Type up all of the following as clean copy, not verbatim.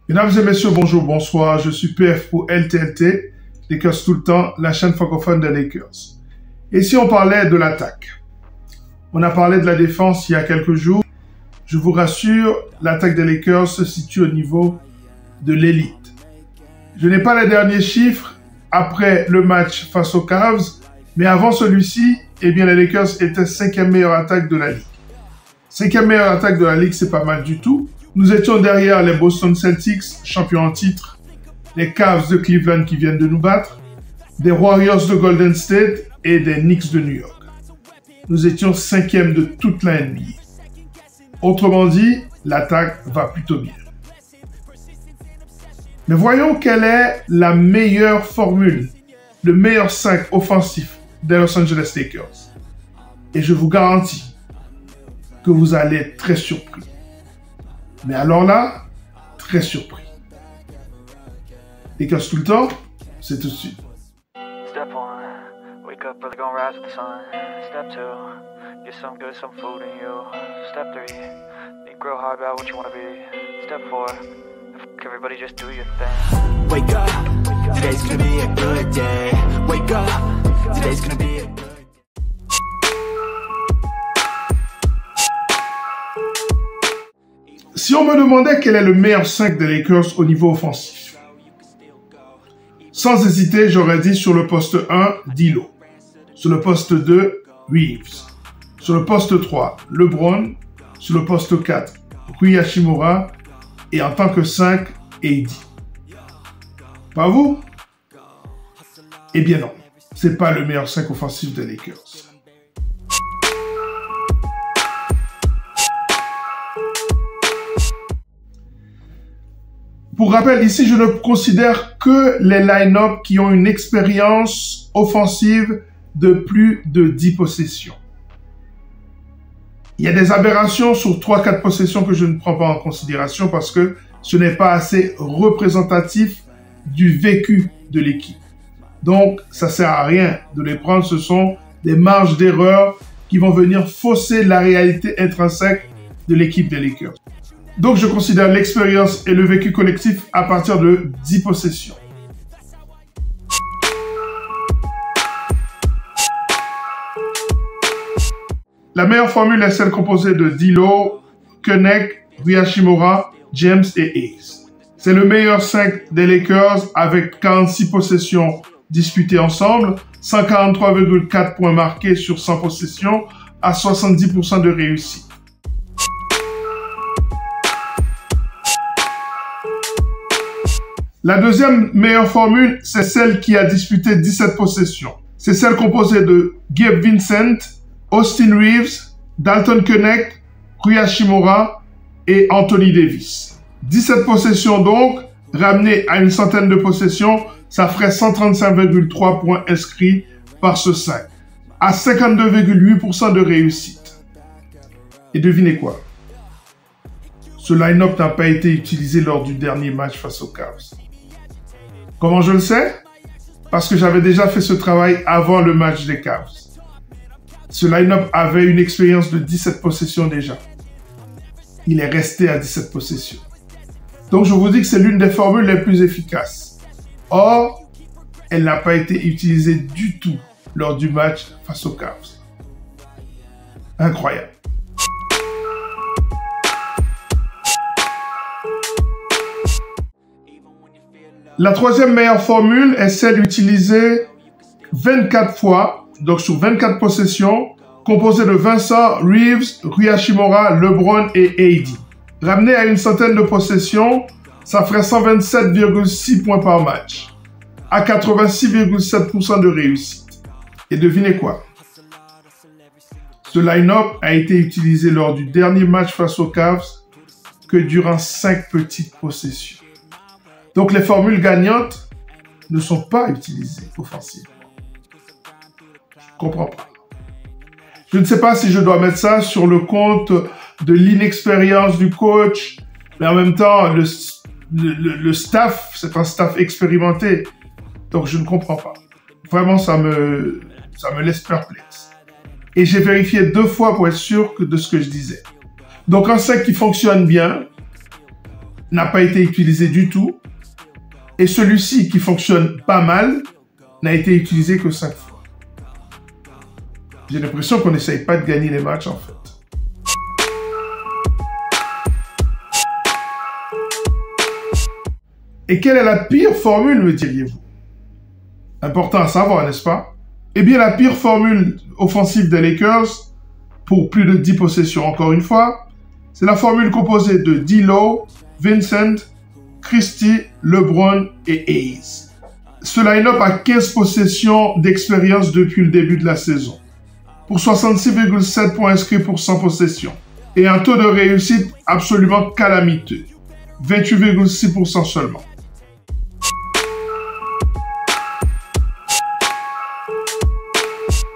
Mesdames et messieurs, bonjour, bonsoir. Je suis PF pour LTLT, Lakers tout le temps, la chaîne francophone des Lakers. Et si on parlait de l'attaque? On a parlé de la défense il y a quelques jours. Je vous rassure, l'attaque des Lakers se situe au niveau de l'élite. Je n'ai pas les derniers chiffres après le match face aux Cavs, mais avant celui-ci, eh bien, les Lakers étaient 5e meilleure attaque de la Ligue. 5e meilleure attaque de la Ligue, c'est pas mal du tout. Nous étions derrière les Boston Celtics, champions en titre, les Cavs de Cleveland qui viennent de nous battre, des Warriors de Golden State et des Knicks de New York. Nous étions 5e de toute la NBA. Autrement dit, l'attaque va plutôt bien. Mais voyons quelle est la meilleure formule, le meilleur 5 offensif des Los Angeles Lakers. Et je vous garantis que vous allez être très surpris. Mais alors là, très surpris. Lakers tout le temps, c'est tout de suite. Step 1, wake up early, gonna rise with the sun. Step 2, get some good, some food in you. Step 3, think real hard about what you wanna be. Step 4, everybody just do your thing. Wake up, today's gonna be a good day. Wake up, today's gonna be a good day. Si on me demandait quel est le meilleur 5 des Lakers au niveau offensif, sans hésiter, j'aurais dit sur le poste 1, D'Lo. Sur le poste 2, Reeves. Sur le poste 3, LeBron. Sur le poste 4, Rui Hachimura. Et en tant que 5, AD. Pas vous? Eh bien non, c'est pas le meilleur 5 offensif des Lakers. Pour rappel, ici, je ne considère que les line-up qui ont une expérience offensive de plus de 10 possessions. Il y a des aberrations sur 3-4 possessions que je ne prends pas en considération parce que ce n'est pas assez représentatif du vécu de l'équipe. Donc, ça ne sert à rien de les prendre. Ce sont des marges d'erreur qui vont venir fausser la réalité intrinsèque de l'équipe des Lakers. Donc, je considère l'expérience et le vécu collectif à partir de 10 possessions. La meilleure formule est celle composée de D'Lo, Koenig, Rui Hachimura, James et Hayes. C'est le meilleur 5 des Lakers avec 46 possessions disputées ensemble, 143,4 points marqués sur 100 possessions à 70% de réussite. La deuxième meilleure formule, c'est celle qui a disputé 17 possessions. C'est celle composée de Gabe Vincent, Austin Reeves, Dalton Koenig, Rui Hachimura et Anthony Davis. 17 possessions donc, ramenées à une centaine de possessions, ça ferait 135,3 points inscrits par ce 5, à 52,8% de réussite. Et devinez quoi? Ce line-up n'a pas été utilisé lors du dernier match face aux Cavs. Comment je le sais? Parce que j'avais déjà fait ce travail avant le match des Cavs. Ce line-up avait une expérience de 17 possessions déjà. Il est resté à 17 possessions. Donc je vous dis que c'est l'une des formules les plus efficaces. Or, elle n'a pas été utilisée du tout lors du match face aux Cavs. Incroyable. La troisième meilleure formule est celle utilisée 24 fois, donc sur 24 possessions, composée de Vincent, Reeves, Rui Hachimura, LeBron et AD. Ramené à une centaine de possessions, ça ferait 127,6 points par match, à 86,7% de réussite. Et devinez quoi? Ce line-up a été utilisé lors du dernier match face aux Cavs que durant 5 petites possessions. Donc, les formules gagnantes ne sont pas utilisées offensivement. Je ne comprends pas. Je ne sais pas si je dois mettre ça sur le compte de l'inexpérience du coach, mais en même temps, le staff, c'est un staff expérimenté. Donc, je ne comprends pas. Vraiment, ça me laisse perplexe. Et j'ai vérifié 2 fois pour être sûr de ce que je disais. Donc, un 5 qui fonctionne bien, n'a pas été utilisé du tout. Et celui-ci, qui fonctionne pas mal, n'a été utilisé que 5 fois. J'ai l'impression qu'on n'essaye pas de gagner les matchs, en fait. Et quelle est la pire formule, me diriez-vous? Important à savoir, n'est-ce pas? Eh bien, la pire formule offensive des Lakers, pour plus de 10 possessions, encore une fois, c'est la formule composée de D'Lo, Vincent, Christie, LeBron et Hayes. Ce line-up a 15 possessions d'expérience depuis le début de la saison, pour 66,7 points inscrits pour 100 possessions, et un taux de réussite absolument calamiteux, 28,6% seulement.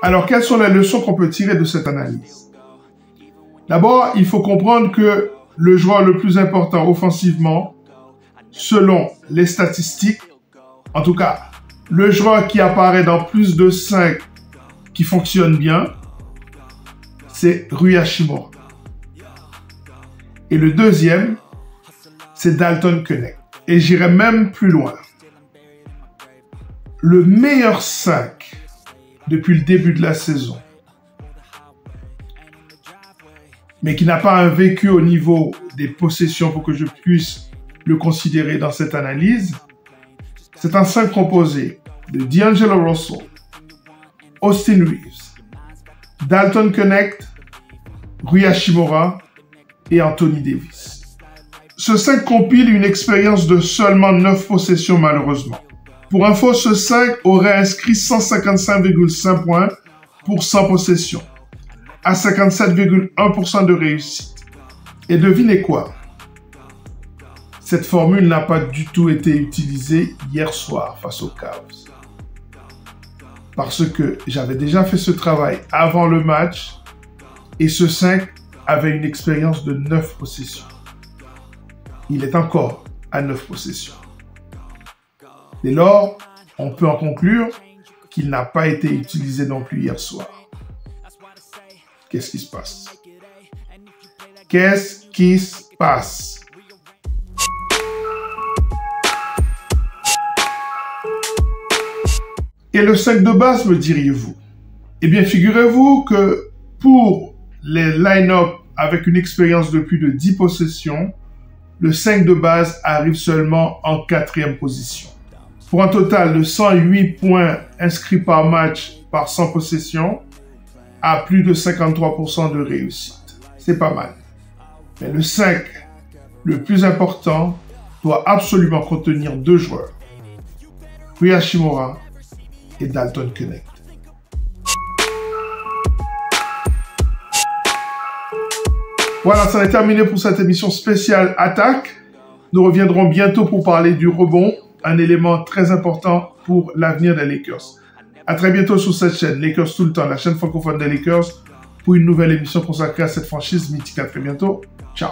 Alors, quelles sont les leçons qu'on peut tirer de cette analyse? D'abord, il faut comprendre que le joueur le plus important offensivement, selon les statistiques, en tout cas, le joueur qui apparaît dans plus de 5 qui fonctionne bien, c'est Rui Hachimura. Et le deuxième, c'est Dalton Knecht. Et j'irai même plus loin. Le meilleur 5 depuis le début de la saison, mais qui n'a pas un vécu au niveau des possessions pour que je puisse le considérer dans cette analyse, c'est un 5 composé de D'Angelo Russell, Austin Reeves, Dalton Knecht, Rui Hachimura et Anthony Davis. Ce 5 compile une expérience de seulement 9 possessions malheureusement. Pour info, ce 5 aurait inscrit 155,5 points pour 100 possessions, à 57,1% de réussite. Et devinez quoi? Cette formule n'a pas du tout été utilisée hier soir face aux Cavs. Parce que j'avais déjà fait ce travail avant le match et ce 5 avait une expérience de 9 possessions. Il est encore à 9 possessions. Dès lors, on peut en conclure qu'il n'a pas été utilisé non plus hier soir. Qu'est-ce qui se passe? Qu'est-ce qui se passe? Et le 5 de base, me diriez-vous? Eh bien, figurez-vous que pour les line-up avec une expérience de plus de 10 possessions, le 5 de base arrive seulement en 4e position. Pour un total de 108 points inscrits par match par 100 possessions, à plus de 53% de réussite. C'est pas mal. Mais le 5, le plus important, doit absolument contenir 2 joueurs, Rui Hachimura et Dalton Knecht. Voilà, ça est terminé pour cette émission spéciale Attaque. Nous reviendrons bientôt pour parler du rebond, un élément très important pour l'avenir des Lakers. À très bientôt sur cette chaîne, Lakers tout le temps, la chaîne francophone des Lakers, pour une nouvelle émission consacrée à cette franchise mythique. À très bientôt. Ciao.